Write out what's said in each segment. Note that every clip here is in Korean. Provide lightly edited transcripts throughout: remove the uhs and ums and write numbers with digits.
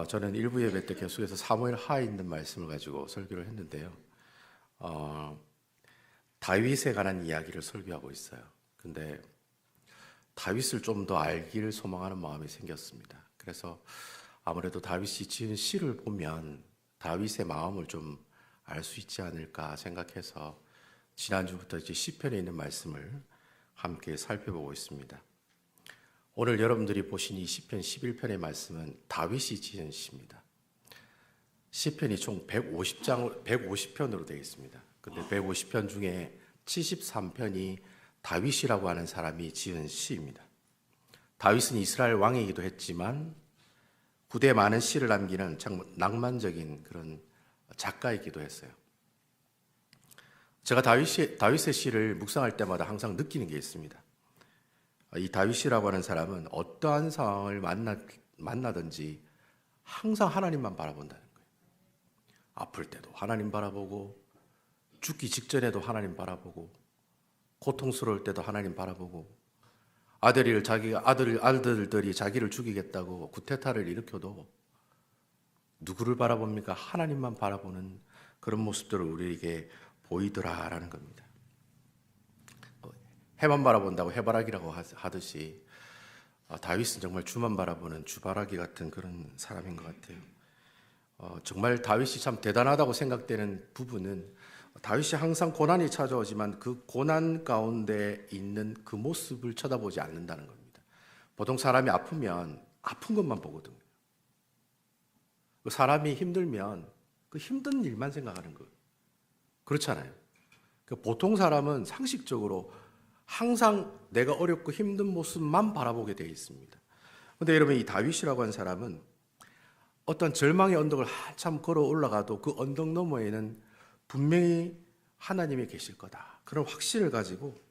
저는 일부 예배 때 계속해서 사무엘 하에 있는 말씀을 가지고 설교를 했는데요. 다윗에 관한 이야기를 설교하고 있어요. 근데 다윗을 좀 더 알기를 소망하는 마음이 생겼습니다. 그래서 아무래도 다윗이 지은 시를 보면 다윗의 마음을 좀 알 수 있지 않을까 생각해서 지난주부터 이제 시편에 있는 말씀을 함께 살펴보고 있습니다. 오늘 여러분들이 보신 이 시편 11편의 말씀은 다윗이 지은 시입니다. 시편이 총 150편으로 되어 있습니다. 근데 150편 중에 73편이 다윗이라고 하는 사람이 지은 시입니다. 다윗은 이스라엘 왕이기도 했지만 구대에 많은 시를 남기는 참 낭만적인 그런 작가이기도 했어요. 제가 다윗의 시를 묵상할 때마다 항상 느끼는 게 있습니다. 이 다윗이라고 하는 사람은 어떠한 상황을 만나든지 항상 하나님만 바라본다는 거예요. 아플 때도 하나님 바라보고, 죽기 직전에도 하나님 바라보고, 고통스러울 때도 하나님 바라보고, 아들들이 자기를 죽이겠다고 구테타를 일으켜도 누구를 바라봅니까? 하나님만 바라보는 그런 모습들을 우리에게 보이더라라는 겁니다. 해만 바라본다고 해바라기라고 하듯이 다윗은 정말 주만 바라보는 주바라기 같은 그런 사람인 것 같아요. 정말 다윗이 참 대단하다고 생각되는 부분은 다윗이 항상 고난이 찾아오지만 그 고난 가운데 있는 그 모습을 쳐다보지 않는다는 겁니다. 보통 사람이 아프면 아픈 것만 보거든요. 사람이 힘들면 그 힘든 일만 생각하는 거예요. 그렇잖아요. 보통 사람은 상식적으로 항상 내가 어렵고 힘든 모습만 바라보게 되어 있습니다. 그런데 여러분, 이 다윗이라고 하는 사람은 어떤 절망의 언덕을 한참 걸어 올라가도 그 언덕 너머에는 분명히 하나님이 계실 거다, 그런 확신을 가지고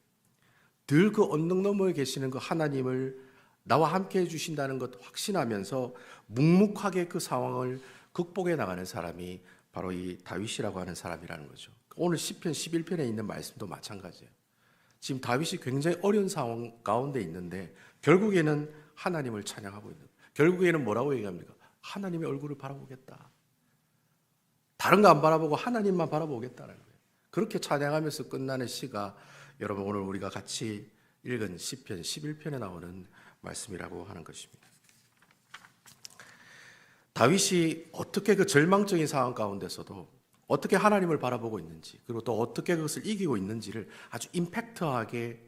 늘 그 언덕 너머에 계시는 그 하나님을 나와 함께 해주신다는 것 확신하면서 묵묵하게 그 상황을 극복해 나가는 사람이 바로 이 다윗이라고 하는 사람이라는 거죠. 오늘 시편 11편에 있는 말씀도 마찬가지예요. 지금 다윗이 굉장히 어려운 상황 가운데 있는데 결국에는 하나님을 찬양하고 있는 거예요. 결국에는 뭐라고 얘기합니까? 하나님의 얼굴을 바라보겠다. 다른 거 안 바라보고 하나님만 바라보겠다는 거예요. 그렇게 찬양하면서 끝나는 시가 여러분 오늘 우리가 같이 읽은 시편 11편에 나오는 말씀이라고 하는 것입니다. 다윗이 어떻게 그 절망적인 상황 가운데서도 어떻게 하나님을 바라보고 있는지, 그리고 또 어떻게 그것을 이기고 있는지를 아주 임팩트하게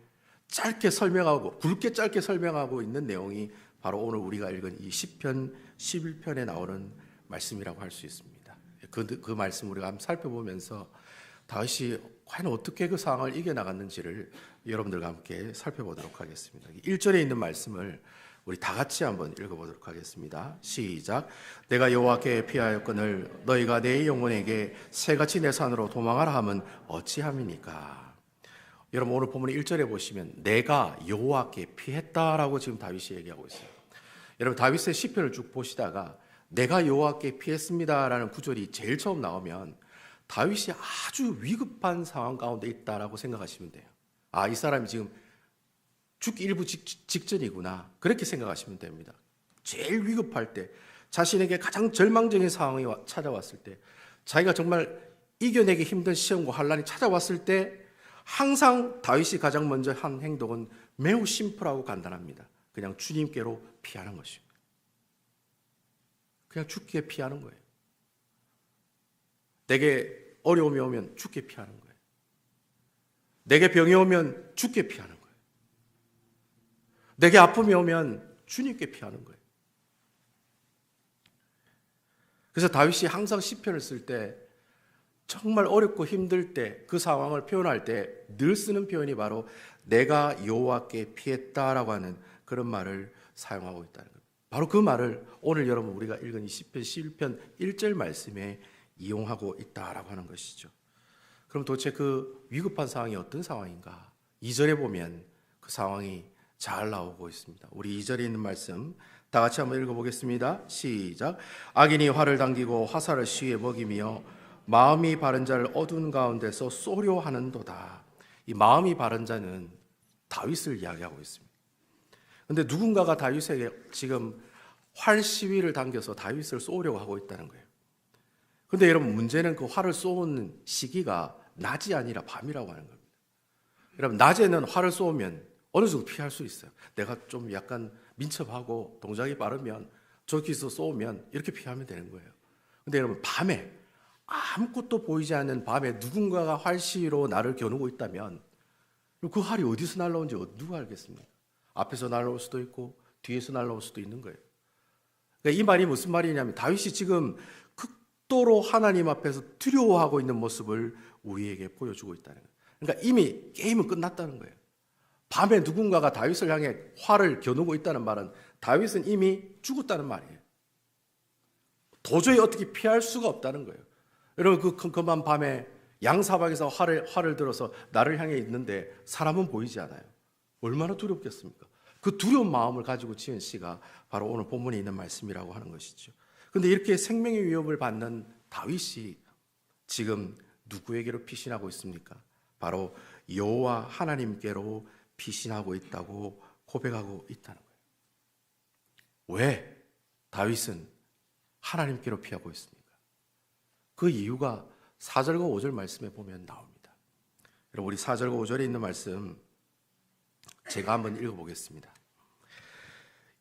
짧게 설명하고, 굵게 짧게 설명하고 있는 내용이 바로 오늘 우리가 읽은 이 시편 11편에 나오는 말씀이라고 할 수 있습니다. 그 말씀 우리가 한번 살펴보면서 다윗이 과연 어떻게 그 상황을 이겨나갔는지를 여러분들과 함께 살펴보도록 하겠습니다. 1절에 있는 말씀을 우리 다 같이 한번 읽어보도록 하겠습니다. 시작. 내가 여호와께 피하였거늘 너희가 내 영혼에게 새같이 내 산으로 도망하라 함은 어찌함이니까. 여러분 오늘 본문 1절에 보시면 내가 여호와께 피했다라고 지금 다윗이 얘기하고 있어요. 여러분 다윗의 시편을 쭉 보시다가 내가 여호와께 피했습니다라는 구절이 제일 처음 나오면 다윗이 아주 위급한 상황 가운데 있다라고 생각하시면 돼요. 이 사람이 지금 죽기 일부 직전이구나, 그렇게 생각하시면 됩니다. 제일 위급할 때, 자신에게 가장 절망적인 상황이 찾아왔을 때, 자기가 정말 이겨내기 힘든 시험과 환난이 찾아왔을 때 항상 다윗이 가장 먼저 한 행동은 매우 심플하고 간단합니다. 그냥 주님께로 피하는 것입니다. 그냥 죽기에 피하는 거예요. 내게 어려움이 오면 죽게 피하는 거예요. 내게 병이 오면 죽게 피하는 거예요. 내게 아픔이 오면 주님께 피하는 거예요. 그래서 다윗이 항상 시편을 쓸 때 정말 어렵고 힘들 때 그 상황을 표현할 때 늘 쓰는 표현이 바로 내가 여호와께 피했다라고 하는 그런 말을 사용하고 있다는 거예요. 바로 그 말을 오늘 여러분 우리가 읽은 이 시편 11편 1절 말씀에 이용하고 있다라고 하는 것이죠. 그럼 도대체 그 위급한 상황이 어떤 상황인가? 2절에 보면 그 상황이 잘 나오고 있습니다. 우리 2절에 있는 말씀 다 같이 한번 읽어보겠습니다. 시작. 악인이 활을 당기고 화살을 시에 먹이며 마음이 바른 자를 어두운 가운데서 쏘려 하는도다. 이 마음이 바른 자는 다윗을 이야기하고 있습니다. 그런데 누군가가 다윗에게 지금 활 시위를 당겨서 다윗을 쏘려고 하고 있다는 거예요. 근데 여러분, 문제는 그 활을 쏘는 시기가 낮이 아니라 밤이라고 하는 겁니다. 여러분, 낮에는 활을 쏘면 어느 정도 피할 수 있어요. 내가 좀 약간 민첩하고 동작이 빠르면 저기서 쏘면 이렇게 피하면 되는 거예요. 근데 여러분, 밤에 아무것도 보이지 않는 밤에 누군가가 활시위로 나를 겨누고 있다면 그 활이 어디서 날라오는지 누가 알겠습니까? 앞에서 날라올 수도 있고 뒤에서 날라올 수도 있는 거예요. 그러니까 이 말이 무슨 말이냐면 다윗이 지금 극도로 하나님 앞에서 두려워하고 있는 모습을 우리에게 보여주고 있다는 거예요. 그러니까 이미 게임은 끝났다는 거예요. 밤에 누군가가 다윗을 향해 활을 겨누고 있다는 말은 다윗은 이미 죽었다는 말이에요. 도저히 어떻게 피할 수가 없다는 거예요. 여러분, 그 컴컴한 밤에 양사박에서 활을 들어서 나를 향해 있는데 사람은 보이지 않아요. 얼마나 두렵겠습니까? 그 두려운 마음을 가지고 지은 시가 바로 오늘 본문에 있는 말씀이라고 하는 것이죠. 그런데 이렇게 생명의 위협을 받는 다윗이 지금 누구에게로 피신하고 있습니까? 바로 여호와 하나님께로 피신하고 있다고 고백하고 있다는 거예요. 왜 다윗은 하나님께로 피하고 있습니까? 그 이유가 4절과 5절 말씀에 보면 나옵니다. 여러분, 우리 4절과 5절에 있는 말씀 제가 한번 읽어보겠습니다.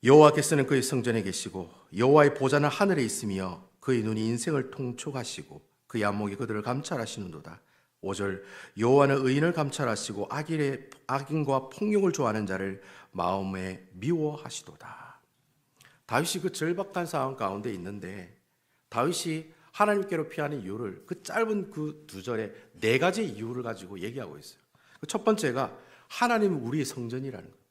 여호와께서는 그의 성전에 계시고 여호와의 보좌는 하늘에 있으며 그의 눈이 인생을 통촉하시고 그의 안목이 그들을 감찰하시는도다. 5절, 여호와는 의인을 감찰하시고 악인과 폭력을 좋아하는 자를 마음에 미워하시도다. 다윗이 그 절박한 상황 가운데 있는데 다윗이 하나님께로 피하는 이유를 그 짧은 그 2절에 4가지 이유를 가지고 얘기하고 있어요. 첫 번째가 하나님은 우리의 성전이라는 거예요.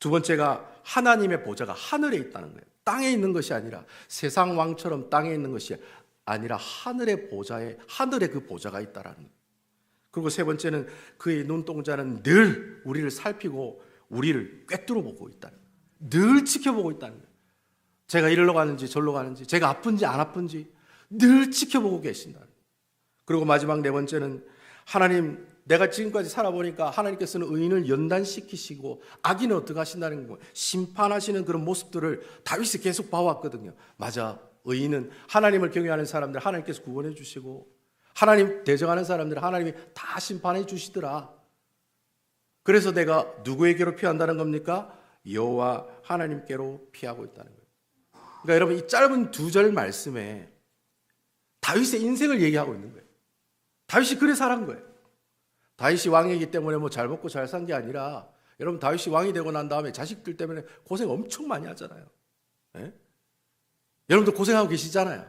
두 번째가 하나님의 보좌가 하늘에 있다는 거예요. 땅에 있는 것이 아니라 세상 왕처럼 땅에 있는 것이 아니라 하늘의 보좌에 하늘에 그 보좌가 있다라는 거예요. 그리고 세 번째는 그의 눈동자는 늘 우리를 살피고 우리를 꿰뚫어 보고 있다는 거예요. 늘 지켜보고 있다는 거예요. 제가 이리로 가는지 저리로 가는지 제가 아픈지 안 아픈지 늘 지켜보고 계신다는 거예요. 그리고 마지막 네 번째는 하나님, 내가 지금까지 살아보니까 하나님께서는 의인을 연단시키시고 악인은 어떻게 하신다는 거예요. 심판하시는 그런 모습들을 다윗이 계속 봐왔거든요. 맞아, 의인은 하나님을 경외하는 사람들 하나님께서 구원해 주시고 하나님 대적하는 사람들 하나님이 다 심판해 주시더라. 그래서 내가 누구에게로 피한다는 겁니까? 여호와 하나님께로 피하고 있다는 거예요. 그러니까 여러분, 이 짧은 2절 말씀에 다윗의 인생을 얘기하고 있는 거예요. 다윗이 그래 살은 거예요. 다윗이 왕이기 때문에 뭐 잘 먹고 잘 산 게 아니라 여러분, 다윗이 왕이 되고 난 다음에 자식들 때문에 고생 엄청 많이 하잖아요. 예? 여러분도 고생하고 계시잖아요.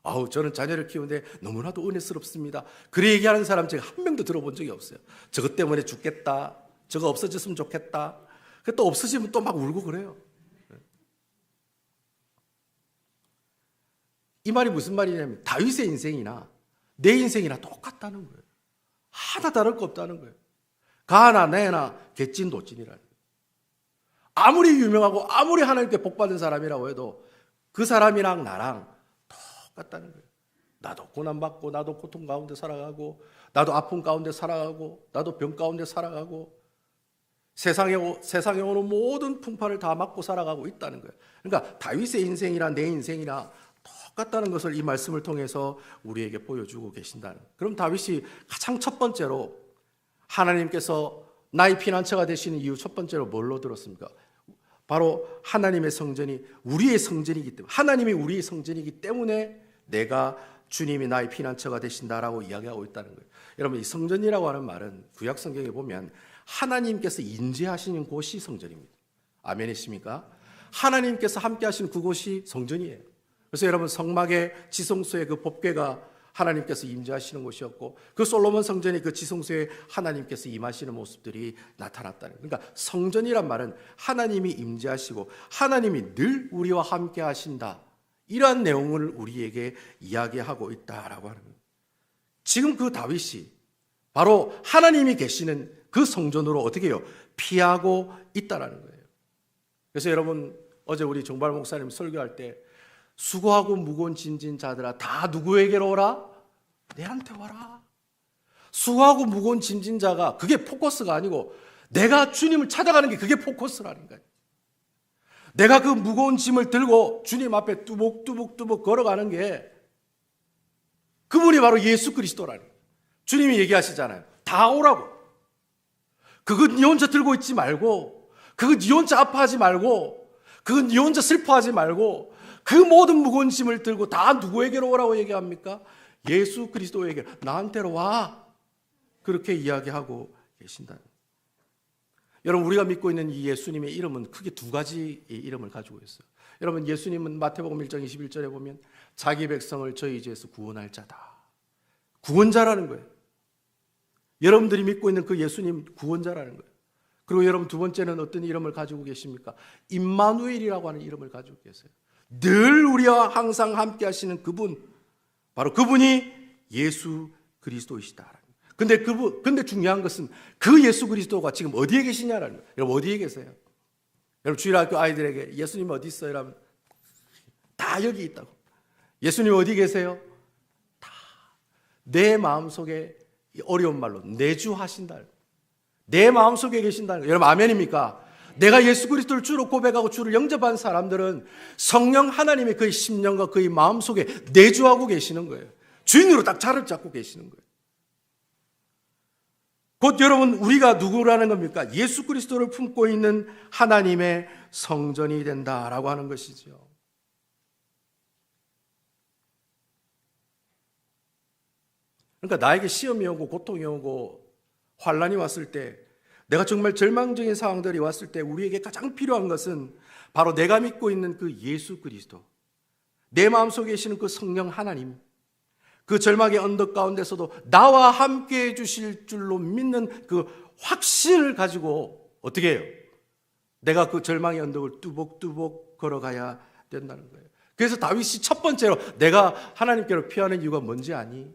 아우, 저는 자녀를 키우는데 너무나도 은혜스럽습니다. 그래 얘기하는 사람 제가 한 명도 들어본 적이 없어요. 저것 때문에 죽겠다, 저거 없어졌으면 좋겠다. 또 없어지면 또 막 울고 그래요. 이 말이 무슨 말이냐면 다윗의 인생이나 내 인생이나 똑같다는 거예요. 하나 다를 거 없다는 거예요. 가나 내나 개찐도찐이라는 거예요. 아무리 유명하고 아무리 하나님께 복받은 사람이라고 해도 그 사람이랑 나랑 똑같다는 거예요. 나도 고난받고 나도 고통 가운데 살아가고 나도 아픔 가운데 살아가고 나도 병 가운데 살아가고 세상에 오는 모든 풍파를 다 맞고 살아가고 있다는 거예요. 그러니까 다윗의 인생이나 내 인생이나 똑같다는 것을 이 말씀을 통해서 우리에게 보여주고 계신다는 거예요. 그럼 다윗이 가장 첫 번째로 하나님께서 나의 피난처가 되시는 이유 첫 번째로 뭘로 들었습니까? 바로 하나님의 성전이 우리의 성전이기 때문에, 하나님이 우리의 성전이기 때문에 내가 주님이 나의 피난처가 되신다라고 이야기하고 있다는 거예요. 여러분, 이 성전이라고 하는 말은 구약 성경에 보면 하나님께서 임재하시는 곳이 성전입니다. 아멘이십니까? 하나님께서 함께 하시는 그곳이 성전이에요. 그래서 여러분, 성막의 지성소의 그 법궤가 하나님께서 임재하시는 곳이었고 그 솔로몬 성전의 그 지성소에 하나님께서 임하시는 모습들이 나타났다는 거예요. 그러니까 성전이란 말은 하나님이 임재하시고 하나님이 늘 우리와 함께 하신다, 이러한 내용을 우리에게 이야기하고 있다라고 하는 거예요. 지금 그 다윗이 바로 하나님이 계시는 그 성전으로 어떻게 해요? 피하고 있다라는 거예요. 그래서 여러분, 어제 우리 정발 목사님 설교할 때 수고하고 무거운 짐진 자들아 다 누구에게로 오라? 내한테 와라. 수고하고 무거운 짐진 자가 그게 포커스가 아니고 내가 주님을 찾아가는 게 그게 포커스라는 거예요. 내가 그 무거운 짐을 들고 주님 앞에 뚜벅뚜벅뚜벅 걸어가는 게 그분이 바로 예수 그리스도라는 거예요. 주님이 얘기하시잖아요. 다 오라고. 그거 네 혼자 들고 있지 말고, 그거 네 혼자 아파하지 말고, 그거 네 혼자 슬퍼하지 말고, 그 모든 무거운 짐을 들고 다 누구에게로 오라고 얘기합니까? 예수 그리스도에게, 나한테로 와. 그렇게 이야기하고 계신다. 여러분, 우리가 믿고 있는 이 예수님의 이름은 크게 두 가지 이름을 가지고 있어요. 여러분, 예수님은 마태복음 1장 21절에 보면 자기 백성을 저희 죄에서 구원할 자다. 구원자라는 거예요. 여러분들이 믿고 있는 그 예수님 구원자라는 거예요. 그리고 여러분, 두 번째는 어떤 이름을 가지고 계십니까? 임마누엘이라고 하는 이름을 가지고 계세요. 늘 우리와 항상 함께 하시는 그분, 바로 그분이 예수 그리스도이시다. 근데 중요한 것은 그 예수 그리스도가 지금 어디에 계시냐라는 거예요. 여러분, 어디에 계세요? 여러분, 주일학교 아이들에게 예수님 어디 있어요? 라면 다 여기 있다고. 예수님 어디 계세요? 다 내 마음속에, 어려운 말로 내주하신다. 내 마음속에 계신다는 거예요. 여러분, 아멘입니까? 내가 예수 그리스도를 주로 고백하고 주를 영접한 사람들은 성령 하나님의 그의 심령과 그의 마음속에 내주하고 계시는 거예요. 주인으로 딱 자를 잡고 계시는 거예요. 곧 여러분, 우리가 누구라는 겁니까? 예수 그리스도를 품고 있는 하나님의 성전이 된다라고 하는 것이죠. 그러니까 나에게 시험이 오고 고통이 오고 환난이 왔을 때, 내가 정말 절망적인 상황들이 왔을 때 우리에게 가장 필요한 것은 바로 내가 믿고 있는 그 예수 그리스도, 내 마음속에 계시는 그 성령 하나님, 그 절망의 언덕 가운데서도 나와 함께 해주실 줄로 믿는 그 확신을 가지고 어떻게 해요? 내가 그 절망의 언덕을 뚜벅뚜벅 걸어가야 된다는 거예요. 그래서 다윗이 첫 번째로 내가 하나님께로 피하는 이유가 뭔지 아니?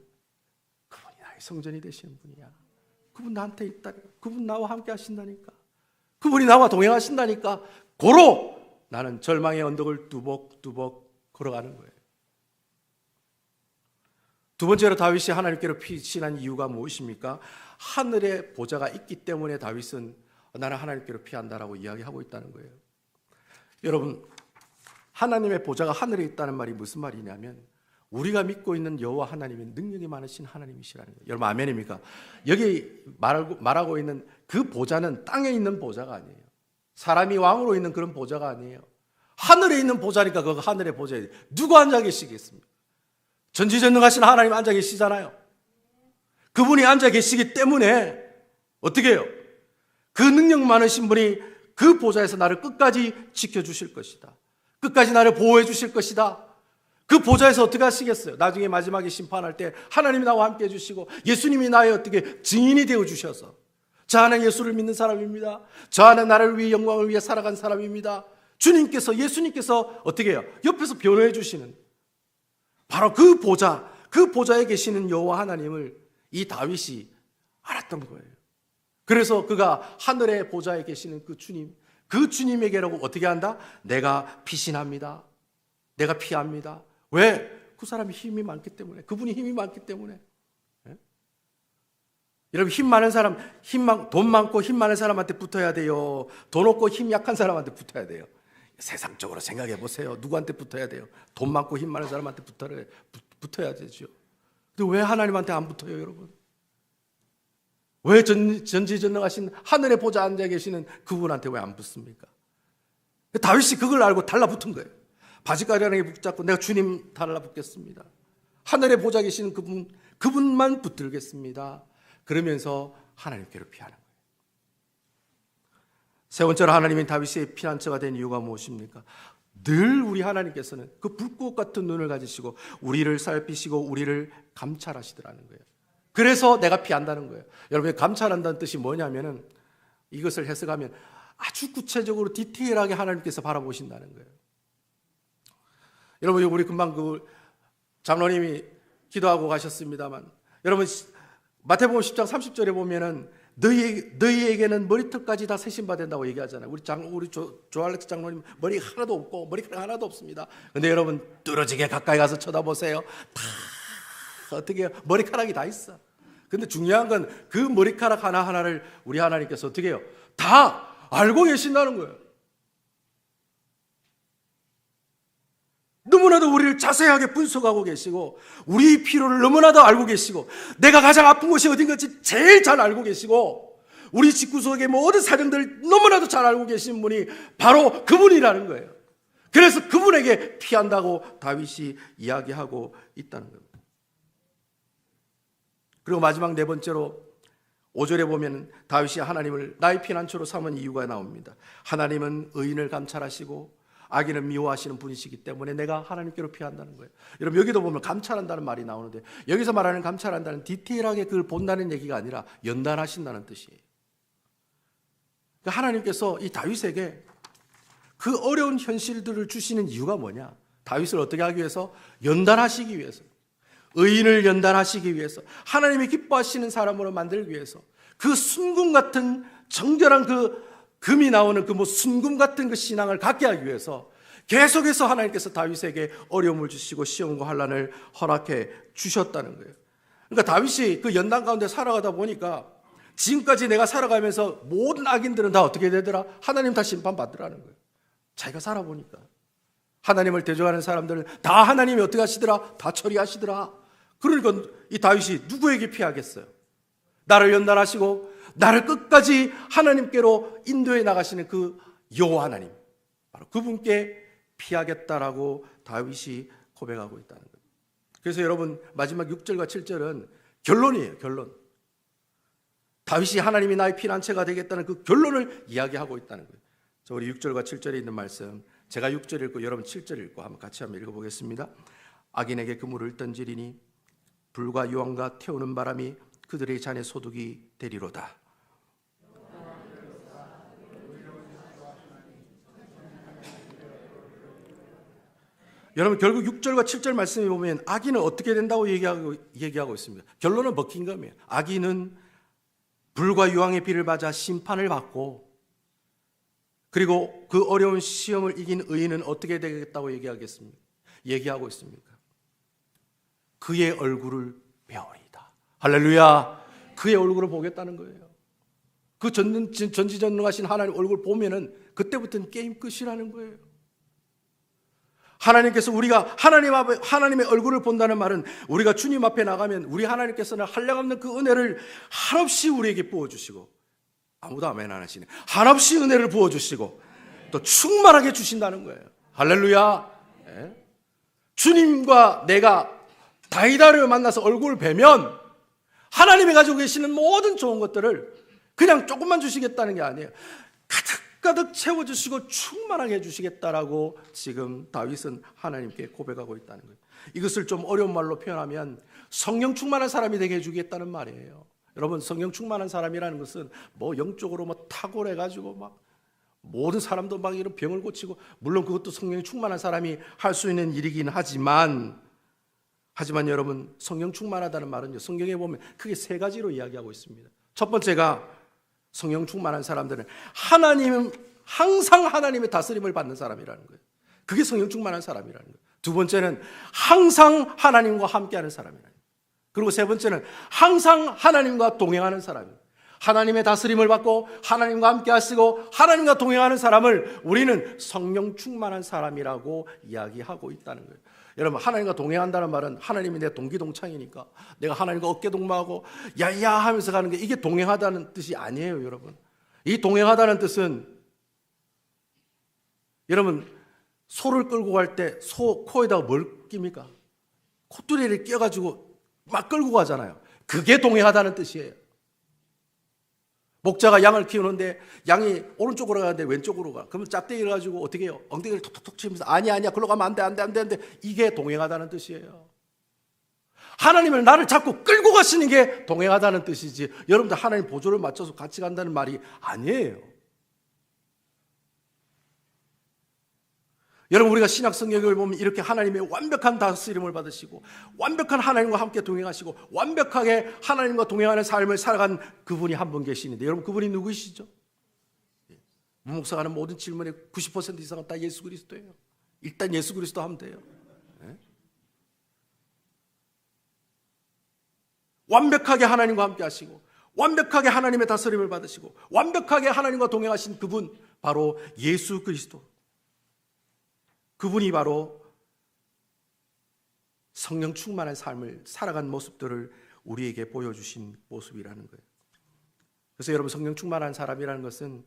그분이 나의 성전이 되시는 분이야. 그분 나한테 있다. 그분 나와 함께 하신다니까. 그분이 나와 동행하신다니까. 고로 나는 절망의 언덕을 뚜벅뚜벅 걸어가는 거예요. 두 번째로 다윗이 하나님께로 피신한 이유가 무엇입니까? 하늘에 보좌가 있기 때문에 다윗은 나는 하나님께로 피한다라고 이야기하고 있다는 거예요. 여러분, 하나님의 보좌가 하늘에 있다는 말이 무슨 말이냐면 우리가 믿고 있는 여호와 하나님은 능력이 많으신 하나님이시라는 거예요. 여러분, 아멘입니까? 여기 말하고 있는 그 보좌는 땅에 있는 보좌가 아니에요. 사람이 왕으로 있는 그런 보좌가 아니에요. 하늘에 있는 보좌니까 그 하늘의 보좌에 누가 앉아 계시겠습니까? 전지전능하신 하나님 앉아 계시잖아요. 그분이 앉아 계시기 때문에 어떻게 해요? 그 능력 많으신 분이 그 보좌에서 나를 끝까지 지켜주실 것이다. 끝까지 나를 보호해 주실 것이다. 그 보좌에서 어떻게 하시겠어요? 나중에 마지막에 심판할 때 하나님이 나와 함께 해주시고 예수님이 나의 어떻게 증인이 되어 주셔서 저 안에 예수를 믿는 사람입니다. 저 안에 나를 위해 영광을 위해 살아간 사람입니다. 주님께서, 예수님께서 어떻게 해요? 옆에서 변호해 주시는 바로 그 보좌, 그 보좌에 계시는 여호와 하나님을 이 다윗이 알았던 거예요. 그래서 그가 하늘의 보좌에 계시는 그 주님, 그 주님에게라고 어떻게 한다? 내가 피신합니다. 내가 피합니다. 왜? 그 사람이 힘이 많기 때문에, 그분이 힘이 많기 때문에. 예? 여러분, 힘 많은 사람, 돈 많고 힘 많은 사람한테 붙어야 돼요? 돈 없고 힘 약한 사람한테 붙어야 돼요? 세상적으로 생각해 보세요. 누구한테 붙어야 돼요? 돈 많고 힘 많은 사람한테 붙어야 되죠. 근데 왜 하나님한테 안 붙어요, 여러분? 왜 전지전능하신 하늘에 보좌 앉아 계시는 그분한테 왜 안 붙습니까? 다윗이 그걸 알고 달라붙은 거예요. 바지가랑이에 붙잡고 내가 주님 달라붙겠습니다. 하늘에 보좌 계시는 그분만 붙들겠습니다. 그러면서 하나님께로 피하는 거예요. 세 번째로 하나님이 다윗의 피난처가 된 이유가 무엇입니까? 늘 우리 하나님께서는 그 불꽃 같은 눈을 가지시고 우리를 살피시고 우리를 감찰하시더라는 거예요. 그래서 내가 피한다는 거예요. 여러분, 감찰한다는 뜻이 뭐냐면은 이것을 해석하면 아주 구체적으로 디테일하게 하나님께서 바라보신다는 거예요. 여러분, 우리 금방 그 장로님이 기도하고 가셨습니다만, 여러분 마태복음 10장 30절에 보면은 너희에게는 머리털까지 다 세심받는다고 얘기하잖아요. 우리 조알렉스 장로님 머리 하나도 없고 머리카락 하나도 없습니다. 근데 여러분, 뚫어지게 가까이 가서 쳐다보세요. 다 어떻게 해요? 머리카락이 다 있어. 근데 중요한 건 그 머리카락 하나하나를 우리 하나님께서 어떻게 해요? 다 알고 계신다는 거예요. 너무나도 우리를 자세하게 분석하고 계시고 우리 필요를 너무나도 알고 계시고 내가 가장 아픈 곳이 어딘 건지 제일 잘 알고 계시고 우리 집구석의 모든 사정들을 너무나도 잘 알고 계신 분이 바로 그분이라는 거예요. 그래서 그분에게 피한다고 다윗이 이야기하고 있다는 겁니다. 그리고 마지막 네 번째로 5절에 보면 다윗이 하나님을 나의 피난처로 삼은 이유가 나옵니다. 하나님은 의인을 감찰하시고 악인은 미워하시는 분이시기 때문에 내가 하나님께로 피한다는 거예요. 여러분 여기도 보면 감찰한다는 말이 나오는데 여기서 말하는 감찰한다는 디테일하게 그걸 본다는 얘기가 아니라 연단하신다는 뜻이에요. 그러니까 하나님께서 이 다윗에게 그 어려운 현실들을 주시는 이유가 뭐냐? 다윗을 어떻게 하기 위해서? 연단하시기 위해서. 의인을 연단하시기 위해서, 하나님이 기뻐하시는 사람으로 만들기 위해서, 그 순금 같은 정결한 그 금이 나오는 그 순금 같은 그 신앙을 갖게 하기 위해서 계속해서 하나님께서 다윗에게 어려움을 주시고 시험과 환난을 허락해 주셨다는 거예요. 그러니까 다윗이 그 연단 가운데 살아가다 보니까 지금까지 내가 살아가면서 모든 악인들은 다 어떻게 되더라? 하나님 다 심판받더라는 거예요. 자기가 살아보니까 하나님을 대적하는 사람들은 다 하나님이 어떻게 하시더라? 다 처리하시더라. 그러니까 이 다윗이 누구에게 피하겠어요? 나를 연단하시고 나를 끝까지 하나님께로 인도해 나가시는 그 여호와 하나님, 바로 그분께 피하겠다라고 다윗이 고백하고 있다는 거예요. 그래서 여러분 마지막 6절과 7절은 결론이에요. 결론. 다윗이 하나님이 나의 피난처가 되겠다는 그 결론을 이야기하고 있다는 거예요. 자, 우리 6절과 7절에 있는 말씀, 제가 6절 읽고 여러분 7절 읽고 한번 같이 한번 읽어보겠습니다. 악인에게 그물을 던지리니 불과 유황과 태우는 바람이 그들의 잔에 소득이 되리로다. 여러분 결국 6절과 7절 말씀에 보면 악인은 어떻게 된다고 얘기하고 있습니다. 결론은 버킹엄이에요. 악인은 불과 유황의 비를 맞아 심판을 받고, 그리고 그 어려운 시험을 이긴 의인은 어떻게 되겠다고 얘기하고 있습니까? 그의 얼굴을 배우리이다. 할렐루야. 그의 얼굴을 보겠다는 거예요. 그 전지전능하신 하나님 얼굴 보면은 그때부터는 게임 끝이라는 거예요. 하나님께서 우리가 하나님의 얼굴을 본다는 말은 우리가 주님 앞에 나가면 우리 하나님께서는 한량없는 그 은혜를 한없이 우리에게 부어주시고, 아무도 아멘 안 하시네. 한없이 은혜를 부어주시고 또 충만하게 주신다는 거예요. 할렐루야. 네. 주님과 내가 다이다를 만나서 얼굴을 뵈면 하나님이 가지고 계시는 모든 좋은 것들을 그냥 조금만 주시겠다는 게 아니에요. 가득가득 채워주시고 충만하게 해주시겠다라고 지금 다윗은 하나님께 고백하고 있다는 거예요. 이것을 좀 어려운 말로 표현하면 성령 충만한 사람이 되게 해주겠다는 말이에요. 여러분 성령 충만한 사람이라는 것은 뭐 영적으로 뭐 탁월해가지고 막 모든 사람도 막 이런 병을 고치고, 물론 그것도 성령이 충만한 사람이 할 수 있는 일이긴 하지만 여러분 성령 충만하다는 말은요, 성경에 보면 크게 세 가지로 이야기하고 있습니다. 첫 번째가 성령 충만한 사람들은 항상 하나님의 다스림을 받는 사람이라는 거예요. 그게 성령 충만한 사람이라는 거예요. 두 번째는 항상 하나님과 함께하는 사람이라는 거예요. 그리고 세 번째는 항상 하나님과 동행하는 사람이에요. 하나님의 다스림을 받고 하나님과 함께 하시고 하나님과 동행하는 사람을 우리는 성령 충만한 사람이라고 이야기하고 있다는 거예요. 여러분 하나님과 동행한다는 말은 하나님이 내 동기동창이니까 내가 하나님과 어깨동무하고 야야 하면서 가는 게 이게 동행하다는 뜻이 아니에요. 여러분 이 동행하다는 뜻은, 여러분 소를 끌고 갈 때 소 코에다가 뭘 낍니까? 콧뚜리를 껴가지고 막 끌고 가잖아요. 그게 동행하다는 뜻이에요. 목자가 양을 키우는데 양이 오른쪽으로 가는데 왼쪽으로 가. 그러면 짝대기를 가지고 어떻게 해요? 엉덩이를 톡톡톡 치면서 아니야 글로 가면 안 돼. 이게 동행하다는 뜻이에요. 하나님을 나를 자꾸 끌고 가시는 게 동행하다는 뜻이지, 여러분들 하나님 보조를 맞춰서 같이 간다는 말이 아니에요. 여러분 우리가 신약 성경을 보면 이렇게 하나님의 완벽한 다스림을 받으시고 완벽한 하나님과 함께 동행하시고 완벽하게 하나님과 동행하는 삶을 살아간 그분이 한 분 계시는데, 여러분 그분이 누구시죠? 무목사가 하는 모든 질문의 90% 이상은 다 예수 그리스도예요. 일단 예수 그리스도 하면 돼요. 네? 완벽하게 하나님과 함께 하시고 완벽하게 하나님의 다스림을 받으시고 완벽하게 하나님과 동행하신 그분, 바로 예수 그리스도. 그분이 바로 성령 충만한 삶을 살아간 모습들을 우리에게 보여주신 모습이라는 거예요. 그래서 여러분, 성령 충만한 사람이라는 것은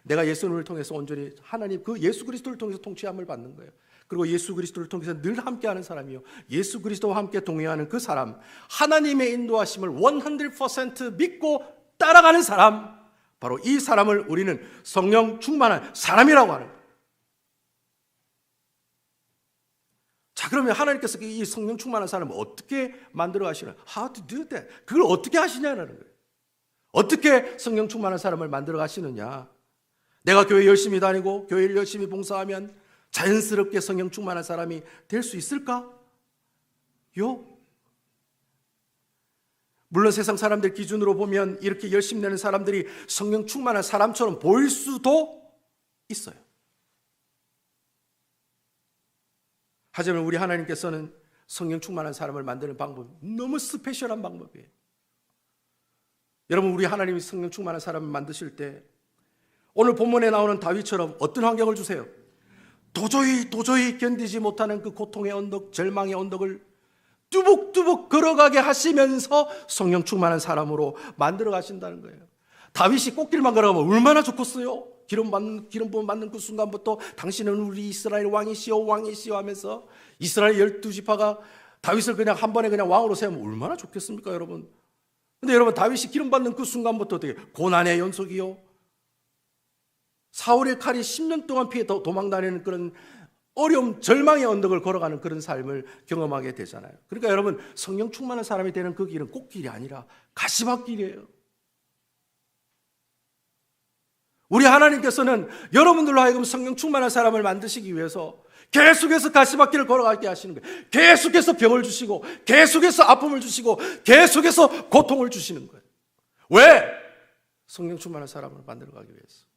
내가 예수님을 통해서 온전히 하나님 그 예수 그리스도를 통해서 통치함을 받는 거예요. 그리고 예수 그리스도를 통해서 늘 함께하는 사람이요, 예수 그리스도와 함께 동행하는 그 사람, 하나님의 인도하심을 100% 믿고 따라가는 사람, 바로 이 사람을 우리는 성령 충만한 사람이라고 하는 거예요. 자, 그러면 하나님께서 이 성령 충만한 사람을 어떻게 만들어 가시나? How to do that? 그걸 어떻게 하시냐는 거예요. 어떻게 성령 충만한 사람을 만들어 가시느냐? 내가 교회 열심히 다니고 교회를 열심히 봉사하면 자연스럽게 성령 충만한 사람이 될 수 있을까? 물론 세상 사람들 기준으로 보면 이렇게 열심히 내는 사람들이 성령 충만한 사람처럼 보일 수도 있어요. 하지만 우리 하나님께서는 성령 충만한 사람을 만드는 방법이 너무 스페셜한 방법이에요. 여러분, 우리 하나님이 성령 충만한 사람을 만드실 때 오늘 본문에 나오는 다윗처럼 어떤 환경을 주세요? 도저히 견디지 못하는 그 고통의 언덕, 절망의 언덕을 뚜벅뚜벅 걸어가게 하시면서 성령 충만한 사람으로 만들어 가신다는 거예요. 다윗이 꽃길만 걸어가면 얼마나 좋겠어요? 기름 부음 받는 그 순간부터 당신은 우리 이스라엘 왕이시오 하면서 이스라엘 12지파가 다윗을 그냥 한 번에 그냥 왕으로 세우면 얼마나 좋겠습니까, 여러분? 근데 여러분, 다윗이 기름 받는 그 순간부터 어떻게 고난의 연속이요, 사울의 칼이 10년 동안 피해 도망다니는 그런 어려움, 절망의 언덕을 걸어가는 그런 삶을 경험하게 되잖아요. 그러니까 여러분, 성령 충만한 사람이 되는 그 길은 꽃길이 아니라 가시밭길이에요. 우리 하나님께서는 여러분들로 하여금 성령 충만한 사람을 만드시기 위해서 계속해서 가시밭길을 걸어가게 하시는 거예요. 계속해서 병을 주시고, 계속해서 아픔을 주시고, 계속해서 고통을 주시는 거예요. 왜? 성령 충만한 사람을 만들어 가기 위해서.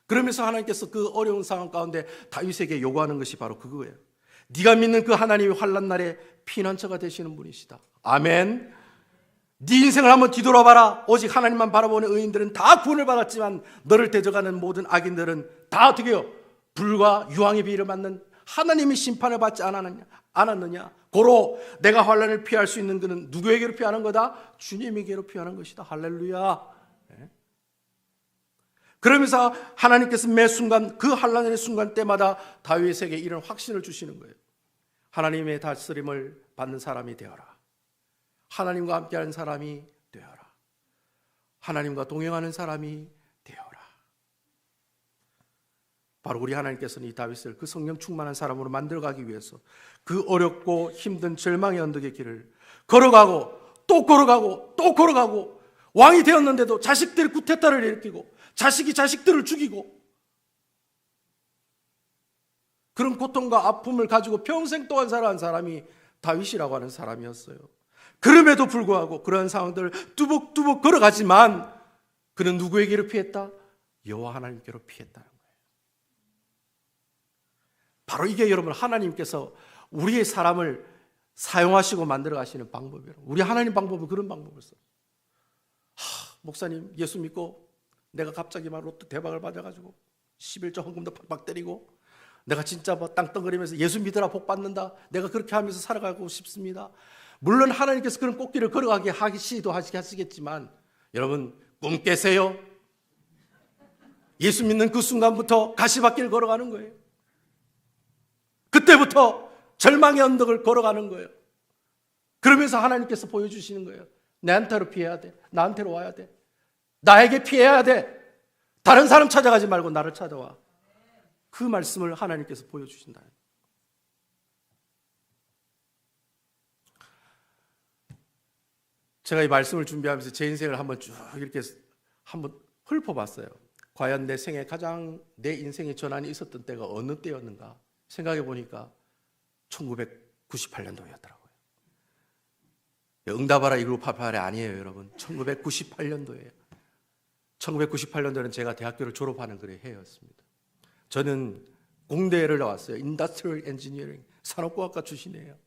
그러면서 하나님께서 그 어려운 상황 가운데 다윗에게 요구하는 것이 바로 그거예요. 네가 믿는 그 하나님이 환난 날에 피난처가 되시는 분이시다. 아멘. 네 인생을 한번 뒤돌아봐라. 오직 하나님만 바라보는 의인들은 다 구원을 받았지만 너를 대적하는 모든 악인들은 다 어떻게 해요? 불과 유황의 비를 맞는 하나님의 심판을 받지 않았느냐? 고로 내가 환난을 피할 수 있는 그는 누구에게로 피하는 거다? 주님에게로 피하는 것이다. 할렐루야. 그러면서 하나님께서 매 순간 그 환난의 순간 때마다 다윗에게 이런 확신을 주시는 거예요. 하나님의 다스림을 받는 사람이 되어라. 하나님과 함께하는 사람이 되어라. 하나님과 동행하는 사람이 되어라. 바로 우리 하나님께서는 이 다윗을 그 성령 충만한 사람으로 만들어가기 위해서 그 어렵고 힘든 절망의 언덕의 길을 걸어가고 또 걸어가고 또 걸어가고, 왕이 되었는데도 자식들이 구태타를 일으키고 자식이 자식들을 죽이고 그런 고통과 아픔을 가지고 평생 동안 살아온 사람이 다윗이라고 하는 사람이었어요. 그럼에도 불구하고 그러한 상황들을 뚜벅뚜벅 걸어가지만 그는 누구에게로 피했다? 여호와 하나님께로 피했다는 거예요. 바로 이게 여러분, 하나님께서 우리의 사람을 사용하시고 만들어 가시는 방법이에요. 우리 하나님 방법은 그런 방법을 써요. 목사님, 예수 믿고 내가 갑자기 막 로또 대박을 맞아가지고 11조 헌금도 팍팍 때리고 내가 진짜 뭐 땅덩거리면서 예수 믿으라 복 받는다, 내가 그렇게 하면서 살아가고 싶습니다. 물론 하나님께서 그런 꽃길을 걸어가게 하시겠지만 여러분, 꿈 깨세요. 예수 믿는 그 순간부터 가시밭길 걸어가는 거예요. 그때부터 절망의 언덕을 걸어가는 거예요. 그러면서 하나님께서 보여주시는 거예요. 내한테로 피해야 돼. 나한테로 와야 돼. 나에게 피해야 돼. 다른 사람 찾아가지 말고 나를 찾아와. 그 말씀을 하나님께서 보여주신다. 제가 이 말씀을 준비하면서 제 인생을 한번 쭉 이렇게 한번 훑어봤어요. 과연 내 생에 가장 내 인생의 전환이 있었던 때가 어느 때였는가 생각해 보니까 1998년도였더라고요. 응답하라 이그룹 파파레 아니에요, 여러분. 1998년도예요. 1998년도는 제가 대학교를 졸업하는 그런 해였습니다. 저는 공대를 나왔어요. 인더스트리얼 엔지니어링, 산업공학과 출신이에요.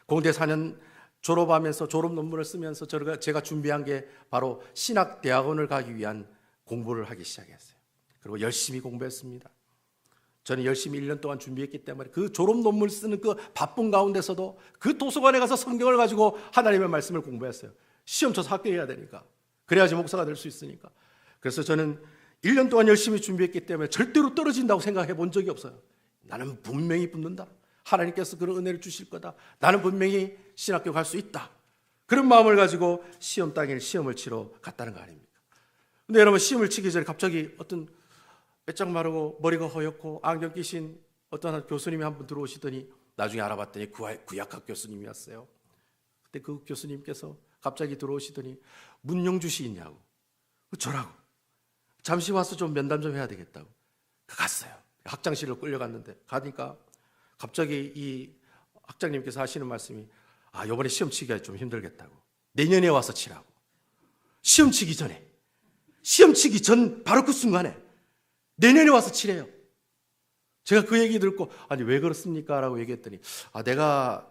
공대 4년 졸업하면서 졸업 논문을 쓰면서 제가 준비한 게 바로 신학대학원을 가기 위한 공부를 하기 시작했어요. 그리고 열심히 공부했습니다. 저는 열심히 1년 동안 준비했기 때문에 그 졸업 논문 쓰는 그 바쁜 가운데서도 그 도서관에 가서 성경을 가지고 하나님의 말씀을 공부했어요. 시험 쳐서 합격해야 되니까. 그래야지 목사가 될 수 있으니까. 그래서 저는 1년 동안 열심히 준비했기 때문에 절대로 떨어진다고 생각해 본 적이 없어요. 나는 분명히 붙는다. 하나님께서 그런 은혜를 주실 거다. 나는 분명히 신학교 갈 수 있다. 그런 마음을 가지고 시험 당일 시험을 치러 갔다는 거 아닙니까? 근데 여러분, 시험을 치기 전에 갑자기 어떤 빼짝 마르고 머리가 허옇고 안경 끼신 어떤 교수님이 한 분 들어오시더니 나중에 알아봤더니 구약학 교수님이었어요. 그때 그 교수님께서 갑자기 들어오시더니 문용주 씨 있냐고. 저라고. 잠시 와서 좀 면담 좀 해야 되겠다고. 갔어요. 학장실로 끌려갔는데 가니까 갑자기 이 학장님께서 하시는 말씀이 이번에 시험 치기가 좀 힘들겠다고. 내년에 와서 치라고. 시험 치기 전에. 시험 치기 전 바로 그 순간에 내년에 와서 치래요. 제가 그 얘기 듣고 아니 왜 그렇습니까? 라고 얘기했더니 내가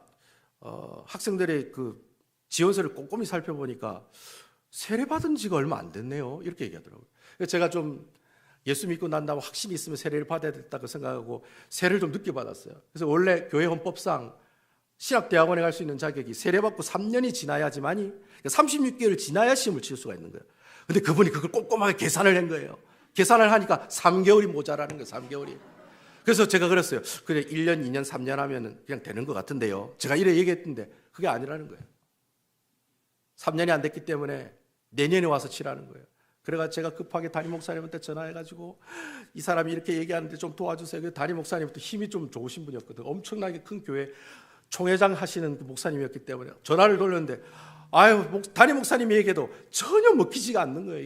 학생들의 그 지원서를 꼼꼼히 살펴보니까 세례 받은 지가 얼마 안 됐네요. 이렇게 얘기하더라고요. 제가 좀 예수 믿고 난 다음에 확신이 있으면 세례를 받아야 됐다고 생각하고 세례를 좀 늦게 받았어요. 그래서 원래 교회 헌법상 신학대학원에 갈 수 있는 자격이 세례받고 3년이 지나야지만이 36개월 지나야 시험을 칠 수가 있는 거예요. 근데 그분이 그걸 꼼꼼하게 계산을 한 거예요. 계산을 하니까 3개월이 모자라는 거예요. 3개월이. 그래서 제가 그랬어요. 그래 1년, 2년, 3년 하면 그냥 되는 것 같은데요. 제가 이래 얘기했는데 그게 아니라는 거예요. 3년이 안 됐기 때문에 내년에 와서 치라는 거예요. 그래가 제가 급하게 담임 목사님한테 전화해가지고 이 사람이 이렇게 얘기하는데 좀 도와주세요. 담임 목사님도 힘이 좀 좋으신 분이었거든요. 엄청나게 큰 교회 총회장 하시는 그 목사님이었기 때문에 전화를 돌렸는데 담임 목사님이 얘기해도 전혀 먹히지가 않는 거예요.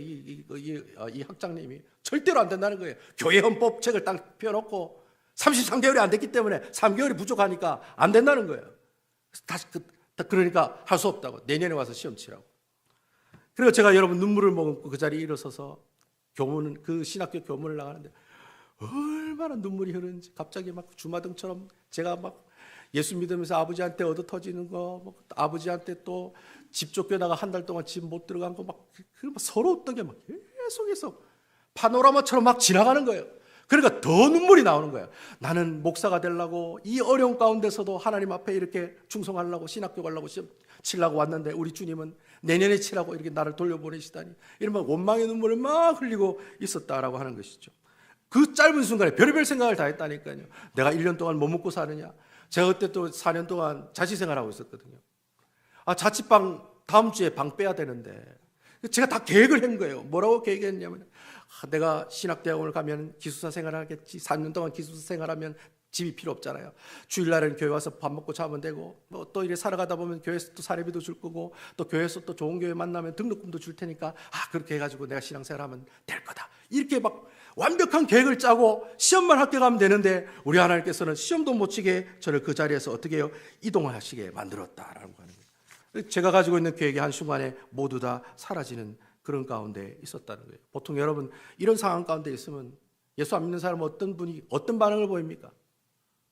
이 학장님이 절대로 안 된다는 거예요. 교회 헌법책을 딱 펴놓고 33개월이 안 됐기 때문에 3개월이 부족하니까 안 된다는 거예요. 다시 그러니까 할 수 없다고. 내년에 와서 시험 치라고. 그리고 제가 여러분 눈물을 머금고 그 자리에 일어서서 그 신학교 교문을 나가는데 얼마나 눈물이 흐르는지 갑자기 막 주마등처럼 제가 막 예수 믿으면서 아버지한테 얻어 터지는 거, 아버지한테 또 집 쫓겨나가 한 달 동안 집 못 들어간 거 막 서러웠던 게 막 계속 파노라마처럼 막 지나가는 거예요. 그러니까 더 눈물이 나오는 거예요. 나는 목사가 되려고 이 어려운 가운데서도 하나님 앞에 이렇게 충성하려고 신학교 가려고 시험 치려고 왔는데 우리 주님은 내년에 치라고 이렇게 나를 돌려보내시다니 이러면 원망의 눈물을 막 흘리고 있었다라고 하는 것이죠. 그 짧은 순간에 별의별 생각을 다 했다니까요. 내가 1년 동안 뭐 먹고 사느냐. 제가 그때 또 4년 동안 자취생활하고 있었거든요. 자취방 다음 주에 방 빼야 되는데 제가 다 계획을 한 거예요. 뭐라고 계획했냐면 내가 신학대학원을 가면 기숙사 생활을 하겠지. 4년 동안 기숙사 생활하면 집이 필요 없잖아요. 주일날은 교회 와서 밥 먹고 자면 되고 또 이래 살아가다 보면 교회에서 또 사례비도 줄 거고 또 교회에서 또 좋은 교회 만나면 등록금도 줄 테니까 그렇게 해가지고 내가 신앙생활하면 될 거다. 이렇게 막 완벽한 계획을 짜고 시험만 합격하면 되는데 우리 하나님께서는 시험도 못 치게 저를 그 자리에서 어떻게 해요? 이동하시게 만들었다라는 거 하는 거예요. 제가 가지고 있는 계획이 한순간에 모두 다 사라지는 그런 가운데 있었다는 거예요. 보통 여러분 이런 상황 가운데 있으면 예수 안 믿는 사람은 어떤 반응을 보입니까?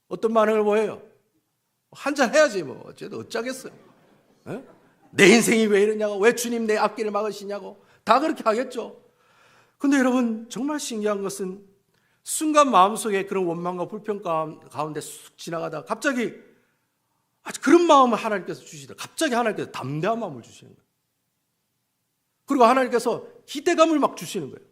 어떤 반응을 보여요? 한잔 해야지 뭐 어쩌겠어요. 에? 내 인생이 왜 이러냐고, 왜 주님 내 앞길을 막으시냐고 다 그렇게 하겠죠. 근데 여러분 정말 신기한 것은 순간 마음속에 그런 원망과 불평 가운데 쑥 지나가다가 갑자기 그런 마음을 하나님께서 주시더라고요. 갑자기 하나님께서 담대한 마음을 주시는 거예요. 그리고 하나님께서 기대감을 막 주시는 거예요.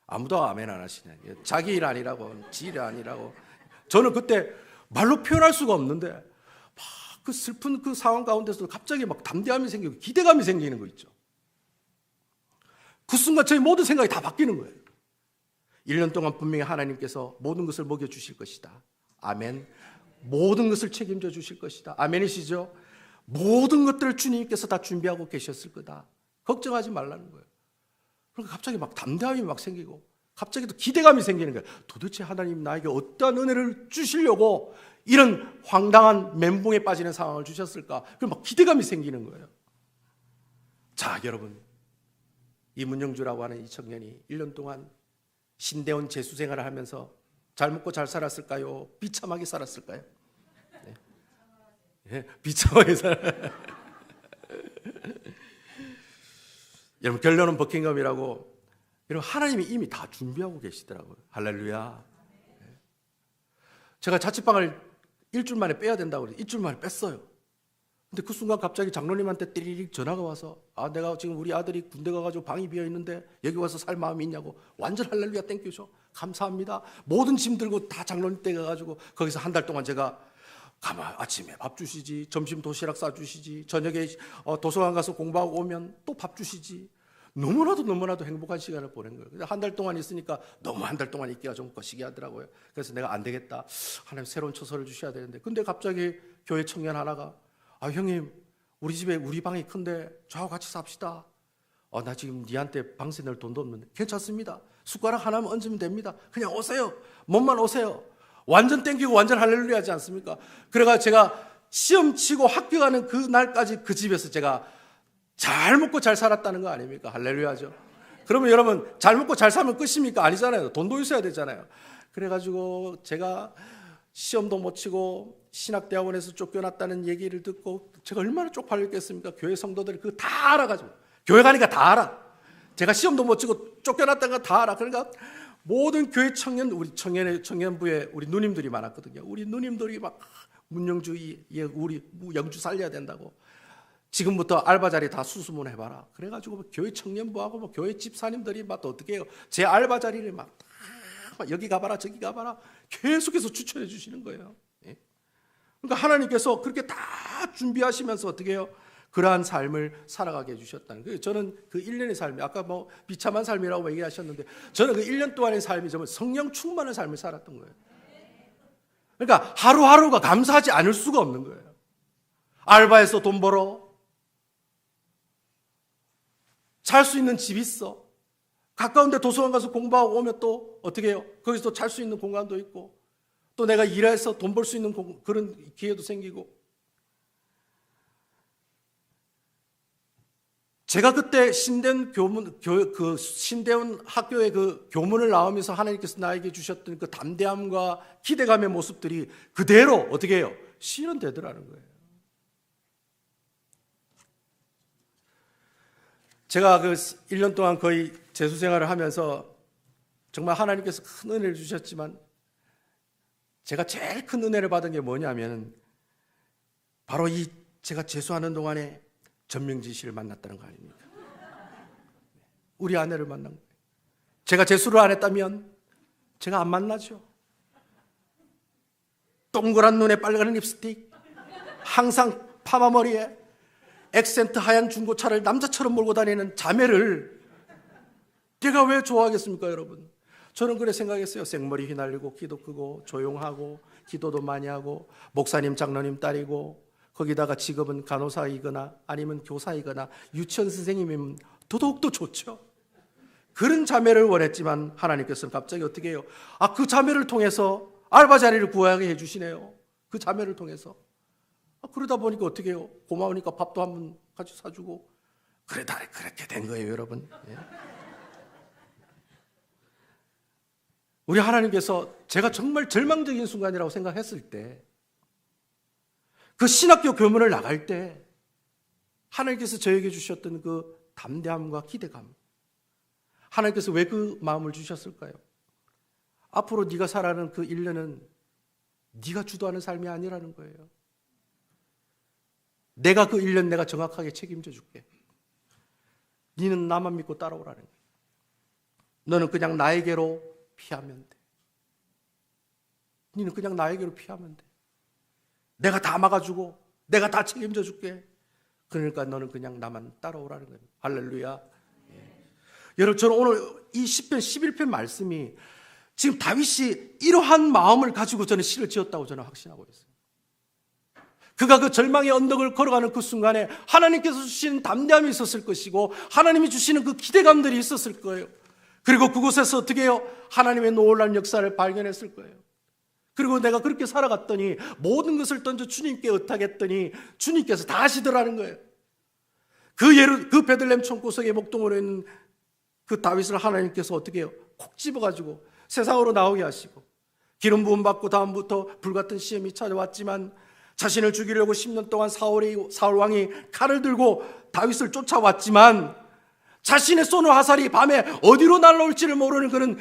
아무도 아멘 안 하시냐. 자기 일 아니라고, 지 일 아니라고. 저는 그때 말로 표현할 수가 없는데 막 그 슬픈 그 상황 가운데서 갑자기 막 담대함이 생기고 기대감이 생기는 거 있죠. 그 순간 저희 모든 생각이 다 바뀌는 거예요. 1년 동안 분명히 하나님께서 모든 것을 먹여주실 것이다. 아멘. 모든 것을 책임져 주실 것이다. 아멘이시죠? 모든 것들을 주님께서 다 준비하고 계셨을 거다. 걱정하지 말라는 거예요. 그러니까 갑자기 막 담대함이 막 생기고 갑자기 또 기대감이 생기는 거예요. 도대체 하나님 나에게 어떠한 은혜를 주시려고 이런 황당한 멘붕에 빠지는 상황을 주셨을까? 그럼 막 기대감이 생기는 거예요. 자, 여러분. 이문영주라고 하는 이 청년이 1년 동안 신대원 재수 생활을 하면서 잘 먹고 잘 살았을까요? 비참하게 살았을까요? 네. 네, 비참하게 여러분, 결론은 버킹엄이라고. 여러분, 하나님이 이미 다 준비하고 계시더라고요. 할렐루야. 제가 자취방을 일주일 만에 빼야 된다고 그래서 일주일 만에 뺐어요. 근데 그 순간 갑자기 장로님한테 띠리릭 전화가 와서, 내가 지금 우리 아들이 군대 가가지고 방이 비어 있는데 여기 와서 살 마음이 있냐고. 완전 할렐루야, 땡큐죠. 감사합니다. 모든 짐 들고 다 장로님 댁에 가가지고 거기서 한 달 동안 제가 아침에 밥 주시지, 점심 도시락 싸주시지, 저녁에 도서관 가서 공부하고 오면 또 밥 주시지. 너무나도 행복한 시간을 보낸 거예요. 한 달 동안 있으니까 너무 한 달 동안 있기가 좀 거시기 하더라고요. 그래서 내가 안 되겠다, 하나님 새로운 처소를 주셔야 되는데, 근데 갑자기 교회 청년 하나가, 형님, 우리 집에 우리 방이 큰데 저하고 같이 삽시다. 나 지금 니한테 방세 낼 돈도 없는데. 괜찮습니다. 숟가락 하나만 얹으면 됩니다. 그냥 오세요. 몸만 오세요. 완전 땡기고 완전 할렐루야 하지 않습니까? 그래가 제가 시험 치고 합격하는 그 날까지 그 집에서 제가 잘 먹고 잘 살았다는 거 아닙니까? 할렐루야죠. 그러면 여러분, 잘 먹고 잘 살면 끝입니까? 아니잖아요. 돈도 있어야 되잖아요. 그래가지고 제가 시험도 못 치고 신학대학원에서 쫓겨났다는 얘기를 듣고 제가 얼마나 쪽팔렸겠습니까? 교회 성도들이 그거 다 알아가지고, 교회 가니까 다 알아. 제가 시험도 못 치고 쫓겨났다는 거 다 알아. 그러니까 모든 교회 청년, 우리 청년부에 우리 누님들이 많았거든요. 우리 누님들이 막 문영주, 우리 영주 살려야 된다고. 지금부터 알바 자리 다 수수문 해봐라. 그래가지고 교회 청년부하고 교회 집사님들이 막 또 어떻게 해요? 제 알바 자리를 막 여기 가봐라, 저기 가봐라 계속해서 추천해 주시는 거예요. 그러니까 하나님께서 그렇게 다 준비하시면서 어떻게 해요? 그러한 삶을 살아가게 해주셨다는 거예요. 저는 그 1년의 삶이, 아까 비참한 삶이라고 얘기하셨는데, 저는 그 1년 동안의 삶이 정말 성령 충만한 삶을 살았던 거예요. 그러니까 하루하루가 감사하지 않을 수가 없는 거예요. 알바해서 돈 벌어, 잘 수 있는 집 있어, 가까운데 도서관 가서 공부하고 오면 또 어떻게 해요? 거기서 또 잘 수 있는 공간도 있고, 또 내가 일해서 돈 벌 수 있는 그런 기회도 생기고. 제가 그때 신대원 학교의 그 교문을 나오면서 하나님께서 나에게 주셨던 그 담대함과 기대감의 모습들이 그대로 어떻게 해요? 실현되더라는 거예요. 제가 그 1년 동안 거의 재수 생활을 하면서 정말 하나님께서 큰 은혜를 주셨지만, 제가 제일 큰 은혜를 받은 게 뭐냐면 바로 이 제가 재수하는 동안에 전명지 씨를 만났다는 거 아닙니까? 우리 아내를 만난 거예요. 제가 재수를 안 했다면 제가 안 만나죠. 동그란 눈에 빨간 립스틱, 항상 파마 머리에 액센트 하얀 중고차를 남자처럼 몰고 다니는 자매를 내가 왜 좋아하겠습니까, 여러분? 저는 그래 생각했어요. 생머리 휘날리고 기도 크고 조용하고 기도도 많이 하고 목사님 장로님 딸이고 거기다가 직업은 간호사이거나 아니면 교사이거나 유치원 선생님이면 더더욱더 좋죠. 그런 자매를 원했지만 하나님께서는 갑자기 어떻게 해요? 그 자매를 통해서 알바 자리를 구하게 해주시네요. 그 자매를 통해서. 그러다 보니까 어떻게 해요? 고마우니까 밥도 한번 같이 사주고. 그렇게 된 거예요, 여러분. 예. 우리 하나님께서 제가 정말 절망적인 순간이라고 생각했을 때, 그 신학교 교문을 나갈 때 하나님께서 저에게 주셨던 그 담대함과 기대감, 하나님께서 왜 그 마음을 주셨을까요? 앞으로 네가 살아가는 그 1년은 네가 주도하는 삶이 아니라는 거예요. 내가 그 1년 내가 정확하게 책임져 줄게. 너는 나만 믿고 따라오라는 거예요. 너는 그냥 나에게로 피하면 돼. 너는 그냥 나에게로 피하면 돼. 내가 다 막아주고 내가 다 책임져 줄게. 그러니까 너는 그냥 나만 따라오라는 거예요. 할렐루야. 예. 여러분, 저는 오늘 이 10편 11편 말씀이 지금 다윗이 이러한 마음을 가지고 저는 시를 지었다고 저는 확신하고 있어요. 그가 그 절망의 언덕을 걸어가는 그 순간에 하나님께서 주시는 담대함이 있었을 것이고 하나님이 주시는 그 기대감들이 있었을 거예요. 그리고 그곳에서 어떻게 해요? 하나님의 놀라운 역사를 발견했을 거예요. 그리고 내가 그렇게 살아갔더니 모든 것을 던져 주님께 의탁했더니 주님께서 다 하시더라는 거예요. 그 베들레헴 총구석에 목동으로 있는 그 다윗을 하나님께서 어떻게 해요? 콕 집어가지고 세상으로 나오게 하시고, 기름 부음 받고 다음부터 불같은 시험이 찾아왔지만 자신을 죽이려고 10년 동안 사울 왕이 칼을 들고 다윗을 쫓아왔지만 자신의 쏘는 화살이 밤에 어디로 날아올지를 모르는 그런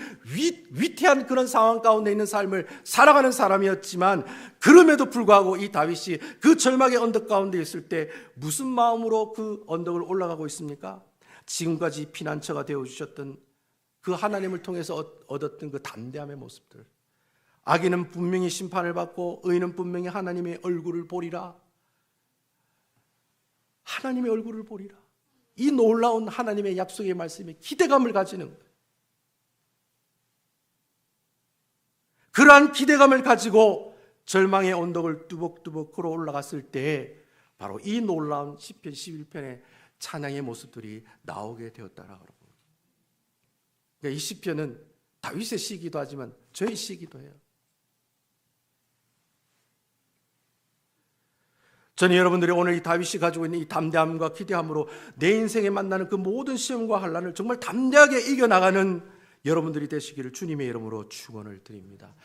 위태한 그런 상황 가운데 있는 삶을 살아가는 사람이었지만, 그럼에도 불구하고 이 다윗이 그 절망의 언덕 가운데 있을 때 무슨 마음으로 그 언덕을 올라가고 있습니까? 지금까지 피난처가 되어주셨던 그 하나님을 통해서 얻었던 그 담대함의 모습들. 악인은 분명히 심판을 받고 의인은 분명히 하나님의 얼굴을 보리라. 하나님의 얼굴을 보리라. 이 놀라운 하나님의 약속의 말씀에 기대감을 가지는 거예요. 그러한 기대감을 가지고 절망의 언덕을 뚜벅뚜벅 걸어 올라갔을 때 바로 이 놀라운 시편 11편의 찬양의 모습들이 나오게 되었다라고 합니다. 그러니까 이 시편은 다윗의 시기도 하지만 저의 시기도 해요. 저는 여러분들이 오늘 이 다윗이 가지고 있는 이 담대함과 기대함으로 내 인생에 만나는 그 모든 시험과 환난을 정말 담대하게 이겨나가는 여러분들이 되시기를 주님의 이름으로 축원을 드립니다.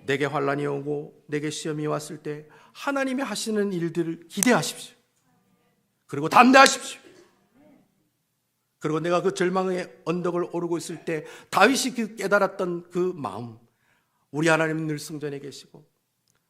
내게 환난이 오고 내게 시험이 왔을 때 하나님이 하시는 일들을 기대하십시오. 그리고 담대하십시오. 그리고 내가 그 절망의 언덕을 오르고 있을 때 다윗이 그 깨달았던 그 마음, 우리 하나님은 늘 성전에 계시고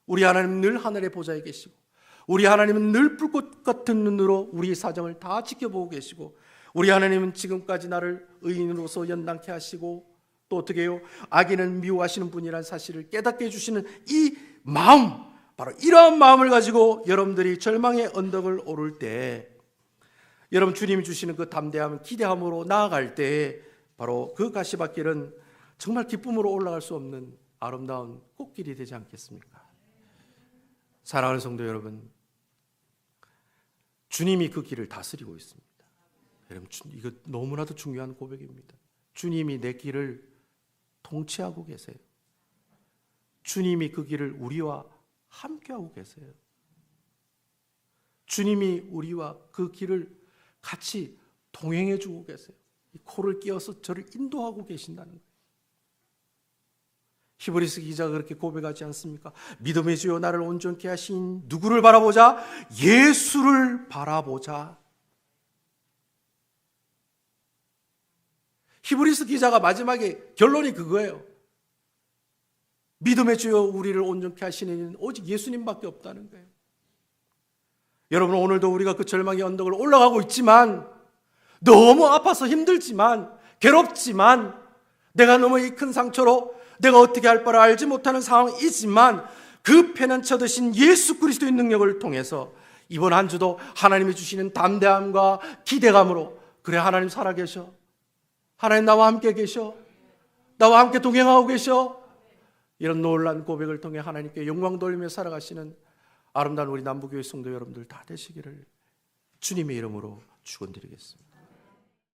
우리 하나님은 늘 하늘의 보좌에 계시고 우리 하나님은 늘 불꽃 같은 눈으로 우리 사정을 다 지켜보고 계시고 우리 하나님은 지금까지 나를 의인으로서 연단케 하시고 또 어떻게 해요? 악인은 미워하시는 분이라는 사실을 깨닫게 해주시는 이 마음, 바로 이러한 마음을 가지고 여러분들이 절망의 언덕을 오를 때 여러분 주님이 주시는 그 담대함, 기대함으로 나아갈 때 바로 그 가시밭길은 정말 기쁨으로 올라갈 수 없는 아름다운 꽃길이 되지 않겠습니까? 사랑하는 성도 여러분, 주님이 그 길을 다스리고 있습니다. 여러분, 이거 너무나도 중요한 고백입니다. 주님이 내 길을 통치하고 계세요. 주님이 그 길을 우리와 함께하고 계세요. 주님이 우리와 그 길을 같이 동행해 주고 계세요. 이 코를 끼워서 저를 인도하고 계신다는 거예요. 히브리서 기자가 그렇게 고백하지 않습니까? 믿음의 주여 나를 온전케 하신 누구를 바라보자? 예수를 바라보자. 히브리서 기자가 마지막에 결론이 그거예요. 믿음의 주여 우리를 온전케 하시는 이는 오직 예수님밖에 없다는 거예요. 여러분, 오늘도 우리가 그 절망의 언덕을 올라가고 있지만, 너무 아파서 힘들지만, 괴롭지만, 내가 너무 이 큰 상처로 내가 어떻게 할 바를 알지 못하는 상황이지만 그 패는 쳐드신 예수 그리스도의 능력을 통해서 이번 한 주도 하나님이 주시는 담대함과 기대감으로, 그래 하나님 살아계셔, 하나님 나와 함께 계셔, 나와 함께 동행하고 계셔, 이런 놀라운 고백을 통해 하나님께 영광 돌리며 살아가시는 아름다운 우리 남부교회 성도 여러분들 다 되시기를 주님의 이름으로 축원드리겠습니다.